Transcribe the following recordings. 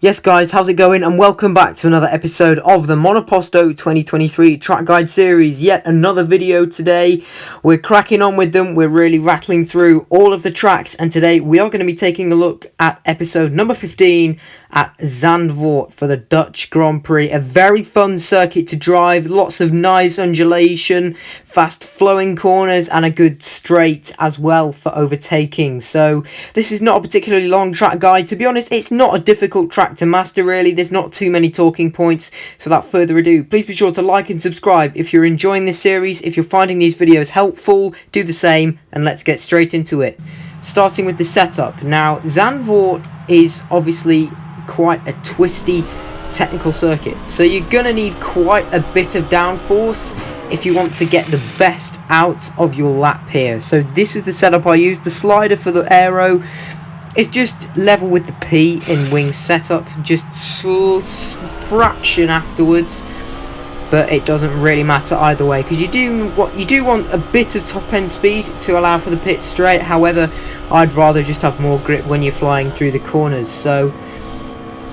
Yes guys, how's it going, and welcome back to another episode of the MONOPOSTO 2023 track guide series. Yet another video today. We're cracking on with them, we're really rattling through all of the tracks, and today we are going to be taking a look at episode number 15 at Zandvoort for the Dutch Grand Prix. A very fun circuit to drive, lots of nice undulation, fast flowing corners, and a good straight as well for overtaking. So this is not a particularly long track guide. To be honest, it's not a difficult track to master really. There's not too many talking points. So without further ado, please be sure to like and subscribe if you're enjoying this series. If you're finding these videos helpful, do the same, and let's get straight into it. Starting with the setup. Now, Zandvoort is obviously quite a twisty technical circuit, so you're gonna need quite a bit of downforce if you want to get the best out of your lap here. So this is the setup I used. The slider for the aero is just level with the P in wing setup, just fraction afterwards, but it doesn't really matter either way, because you do want a bit of top end speed to allow for the pit straight. However, I'd rather just have more grip when you're flying through the corners. So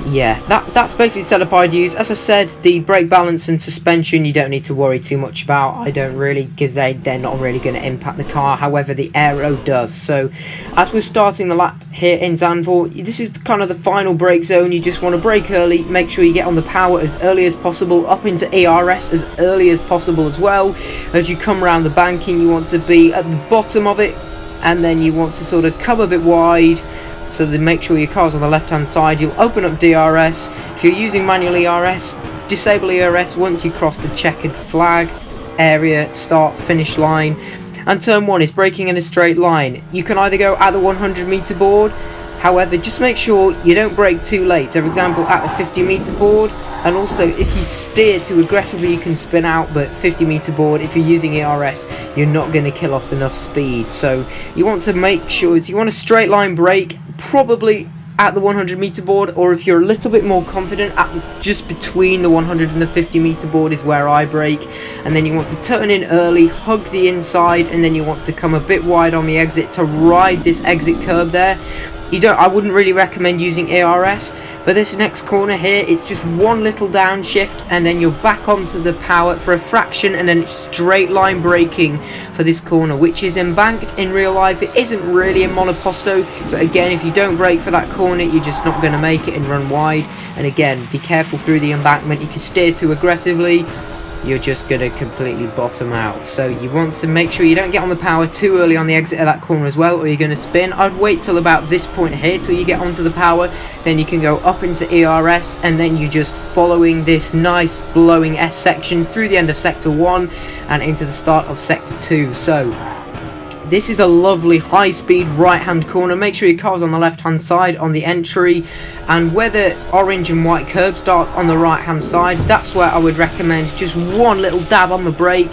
yeah, that's basically the setup I'd use. As I said, the brake balance and suspension you don't need to worry too much about. I don't really, because they're not really going to impact the car. However, the aero does. So as we're starting the lap here in Zandvoort, this is kind of the final brake zone. You just want to brake early, make sure you get on the power as early as possible, up into ERS as early as possible as well. As you come around the banking, you want to be at the bottom of it, and then you want to sort of come a bit wide. So then make sure your car's on the left hand side. You'll open up DRS. If you're using manual ERS, disable ERS once you cross the checkered flag area, start finish line. And turn 1 is braking in a straight line. You can either go at the 100-meter board, however just make sure you don't brake too late. So for example at the 50-meter board, and also if you steer too aggressively you can spin out, but 50-meter board, if you're using ERS, you're not going to kill off enough speed. So you want to make sure you want a straight line brake, probably at the 100-meter board, or if you're a little bit more confident, just between the 100 and the 50-meter board is where I brake. And then you want to turn in early, hug the inside, and then you want to come a bit wide on the exit to ride this exit curb there. I wouldn't really recommend using ARS. For this next corner here, it's just one little downshift, and then you're back onto the power for a fraction, and then it's straight line braking for this corner, which is embanked in real life. It isn't really in Monoposto, but again, if you don't brake for that corner, you're just not going to make it and run wide. And again, be careful through the embankment. If you steer too aggressively, you're just going to completely bottom out. So you want to make sure you don't get on the power too early on the exit of that corner as well, or you're going to spin. I'd wait till about this point here till you get onto the power, then you can go up into ERS, and then you're just following this nice flowing S section through the end of sector 1 and into the start of sector 2. So this is a lovely high-speed right-hand corner. Make sure your car's on the left-hand side on the entry, and where the orange and white curb starts on the right-hand side, that's where I would recommend just one little dab on the brake,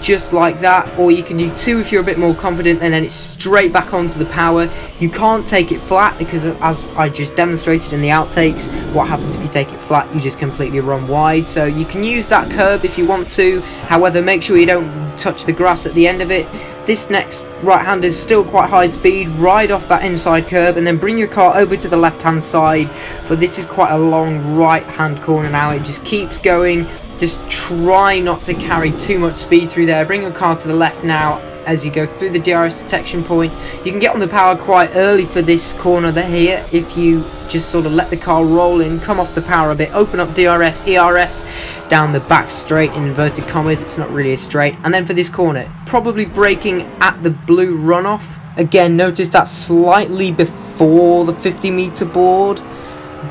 just like that. Or you can do 2 if you're a bit more confident, and then it's straight back onto the power. You can't take it flat, because as I just demonstrated in the outtakes, what happens if you take it flat? You just completely run wide. So you can use that curb if you want to. However, make sure you don't touch the grass at the end of it. This next right hand is still quite high speed. Ride off that inside curb, and then bring your car over to the left hand side, for this is quite a long right hand corner now. It just keeps going. Just try not to carry too much speed through there. Bring your car to the left now as you go through the DRS detection point. You can get on the power quite early for this corner there here if you just sort of let the car roll in, come off the power a bit, open up DRS, ERS down the back straight in inverted commas. It's not really a straight. And then for this corner, probably braking at the blue runoff. Again, notice that slightly before the 50-meter board.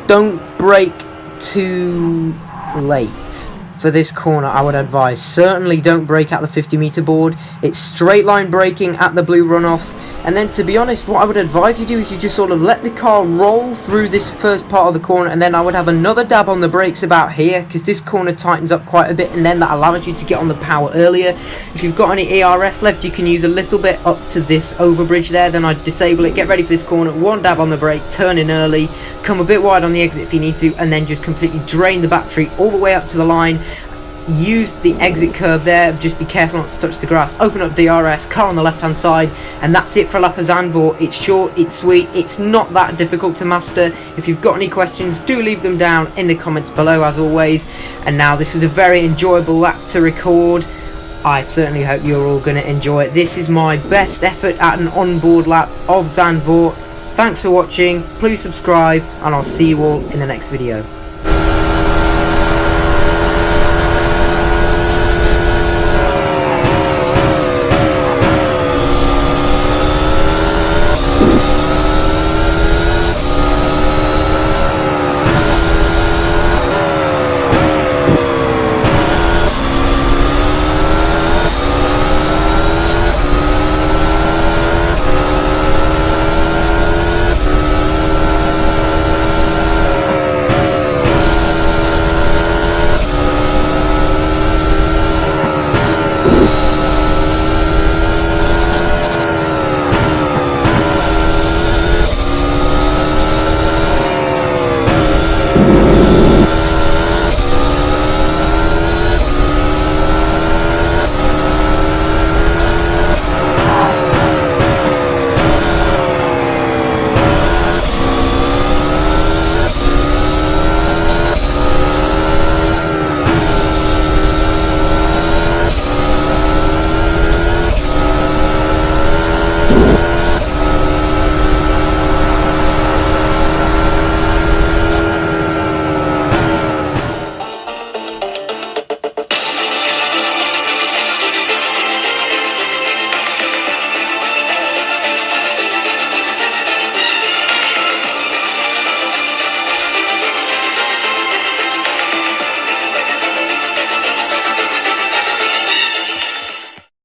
Don't brake too late. For this corner, I would advise certainly don't brake at the 50-meter board. It's straight line braking at the blue runoff. And then, to be honest, what I would advise you do is you just sort of let the car roll through this first part of the corner, and then I would have another dab on the brakes about here, because this corner tightens up quite a bit, and then that allows you to get on the power earlier. If you've got any ERS left, you can use a little bit up to this overbridge there. Then I'd disable it, get ready for this corner, one dab on the brake, turn in early, come a bit wide on the exit if you need to, and then just completely drain the battery all the way up to the line. use the exit curve there, just be careful not to touch the grass, open up DRS, car on the left hand side, and that's it for a lap of Zandvoort. It's short, it's sweet, it's not that difficult to master. If you've got any questions, do leave them down in the comments below as always. And now, this was a very enjoyable lap to record. I certainly hope you're all going to enjoy it. This is my best effort at an onboard lap of Zandvoort. Thanks for watching, please subscribe, and I'll see you all in the next video.